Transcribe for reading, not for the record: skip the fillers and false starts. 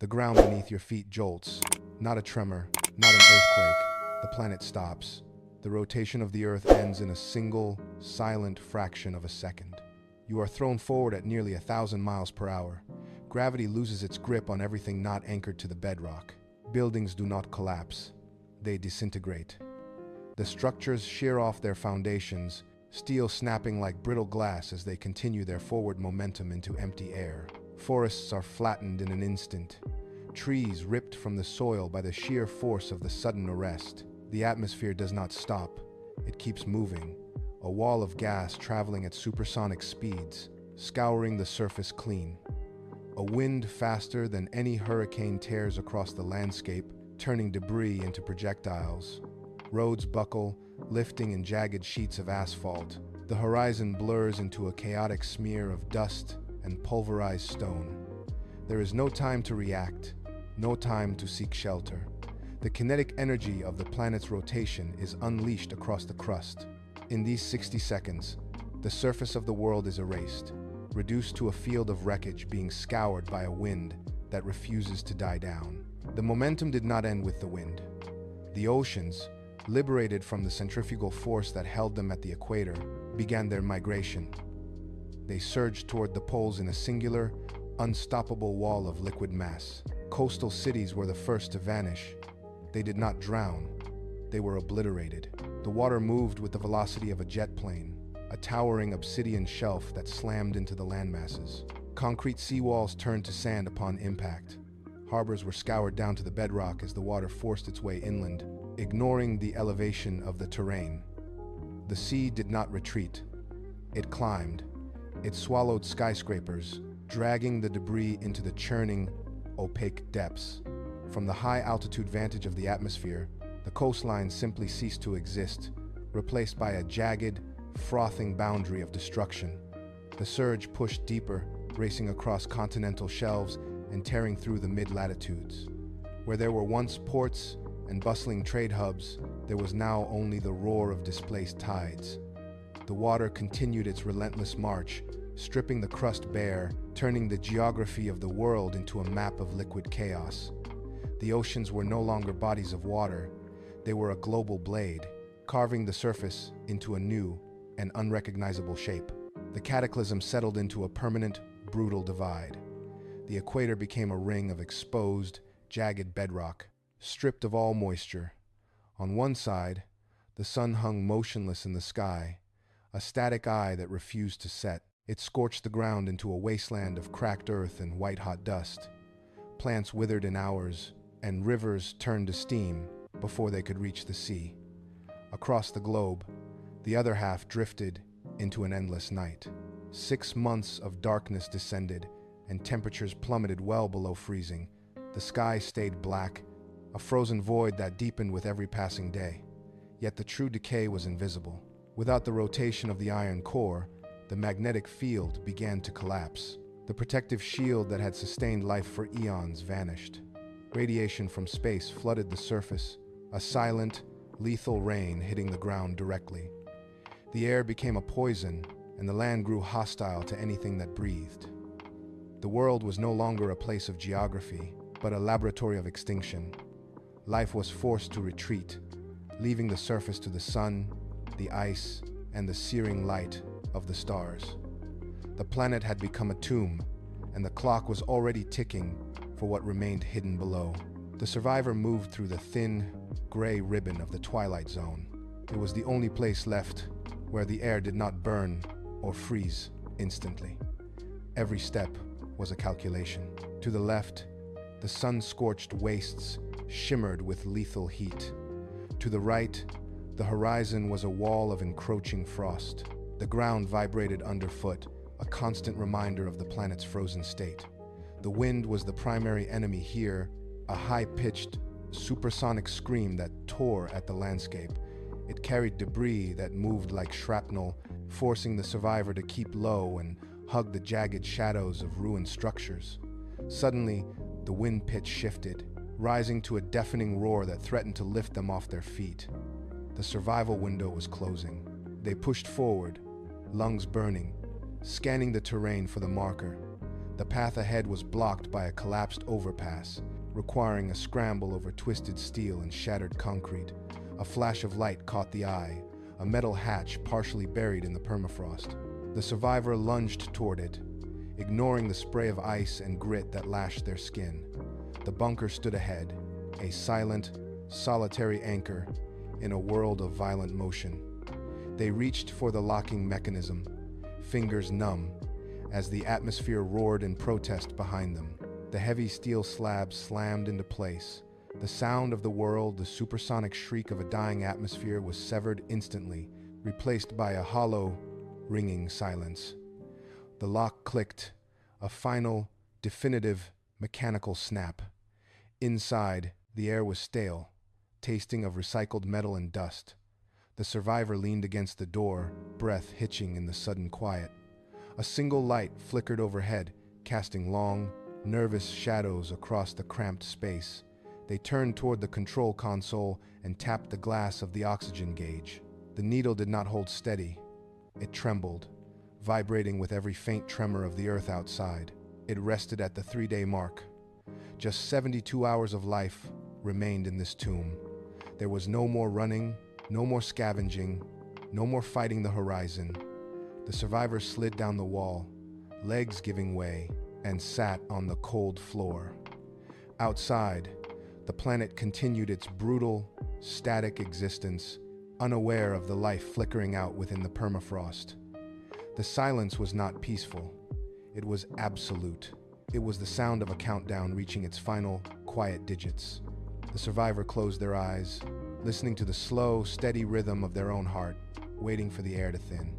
The ground beneath your feet jolts. Not a tremor, not an earthquake. The planet stops. The rotation of the Earth ends in a single, silent fraction of a second. You are thrown forward at nearly 1,000 miles per hour. Gravity loses its grip on everything not anchored to the bedrock. Buildings do not collapse. They disintegrate. The structures shear off their foundations, steel snapping like brittle glass as they continue their forward momentum into empty air. Forests are flattened in an instant. Trees ripped from the soil by the sheer force of the sudden arrest. The atmosphere does not stop. It keeps moving. A wall of gas traveling at supersonic speeds, scouring the surface clean. A wind faster than any hurricane tears across the landscape, turning debris into projectiles. Roads buckle, lifting in jagged sheets of asphalt. The horizon blurs into a chaotic smear of dust and pulverized stone. There is no time to react, no time to seek shelter. The kinetic energy of the planet's rotation is unleashed across the crust. In these 60 seconds, the surface of the world is erased, reduced to a field of wreckage being scoured by a wind that refuses to die down. The momentum did not end with the wind. The oceans, liberated from the centrifugal force that held them at the equator, began their migration. They surged toward the poles in a singular, unstoppable wall of liquid mass. Coastal cities were the first to vanish. They did not drown. They were obliterated. The water moved with the velocity of a jet plane, a towering obsidian shelf that slammed into the landmasses. Concrete seawalls turned to sand upon impact. Harbors were scoured down to the bedrock as the water forced its way inland, ignoring the elevation of the terrain. The sea did not retreat. It climbed. It swallowed skyscrapers, dragging the debris into the churning, opaque depths. From the high-altitude vantage of the atmosphere, the coastline simply ceased to exist, replaced by a jagged, frothing boundary of destruction. The surge pushed deeper, racing across continental shelves and tearing through the mid-latitudes. Where there were once ports and bustling trade hubs, there was now only the roar of displaced tides. The water continued its relentless march, stripping the crust bare, turning the geography of the world into a map of liquid chaos. The oceans were no longer bodies of water. They were a global blade, carving the surface into a new and unrecognizable shape. The cataclysm settled into a permanent, brutal divide. The equator became a ring of exposed, jagged bedrock, stripped of all moisture. On one side, the sun hung motionless in the sky, a static eye that refused to set. It scorched the ground into a wasteland of cracked earth and white-hot dust. Plants withered in hours, and rivers turned to steam before they could reach the sea. Across the globe, the other half drifted into an endless night. 6 months of darkness descended, and temperatures plummeted well below freezing. The sky stayed black, a frozen void that deepened with every passing day. Yet the true decay was invisible. Without the rotation of the iron core, the magnetic field began to collapse. The protective shield that had sustained life for eons vanished. Radiation from space flooded the surface, a silent, lethal rain hitting the ground directly. The air became a poison, and the land grew hostile to anything that breathed. The world was no longer a place of geography, but a laboratory of extinction. Life was forced to retreat, leaving the surface to the sun, the ice, and the searing light of the stars. The planet had become a tomb, and the clock was already ticking for what remained hidden below. The survivor moved through the thin, gray ribbon of the twilight zone. It was the only place left where the air did not burn or freeze instantly. Every step was a calculation. To the left, the sun-scorched wastes shimmered with lethal heat. To the right, the horizon was a wall of encroaching frost. The ground vibrated underfoot, a constant reminder of the planet's frozen state. The wind was the primary enemy here, a high-pitched, supersonic scream that tore at the landscape. It carried debris that moved like shrapnel, forcing the survivor to keep low and hug the jagged shadows of ruined structures. Suddenly, the wind pitch shifted, rising to a deafening roar that threatened to lift them off their feet. The survival window was closing. They pushed forward, lungs burning, scanning the terrain for the marker. The path ahead was blocked by a collapsed overpass, requiring a scramble over twisted steel and shattered concrete. A flash of light caught the eye, a metal hatch partially buried in the permafrost. The survivor lunged toward it, ignoring the spray of ice and grit that lashed their skin. The bunker stood ahead, a silent, solitary anchor in a world of violent motion. They reached for the locking mechanism, fingers numb, as the atmosphere roared in protest behind them. The heavy steel slab slammed into place. The sound of the world, the supersonic shriek of a dying atmosphere, was severed instantly, replaced by a hollow, ringing silence. The lock clicked, a final, definitive, mechanical snap. Inside, the air was stale, tasting of recycled metal and dust. The survivor leaned against the door, breath hitching in the sudden quiet. A single light flickered overhead, casting long, nervous shadows across the cramped space. They turned toward the control console and tapped the glass of the oxygen gauge. The needle did not hold steady. It trembled, vibrating with every faint tremor of the earth outside. It rested at the 3-day mark. Just 72 hours of life remained in this tomb. There was no more running, no more scavenging, no more fighting the horizon. The survivor slid down the wall, legs giving way, and sat on the cold floor. Outside, the planet continued its brutal, static existence, unaware of the life flickering out within the permafrost. The silence was not peaceful. It was absolute. It was the sound of a countdown reaching its final, quiet digits. The survivor closed their eyes, listening to the slow, steady rhythm of their own heart, waiting for the air to thin.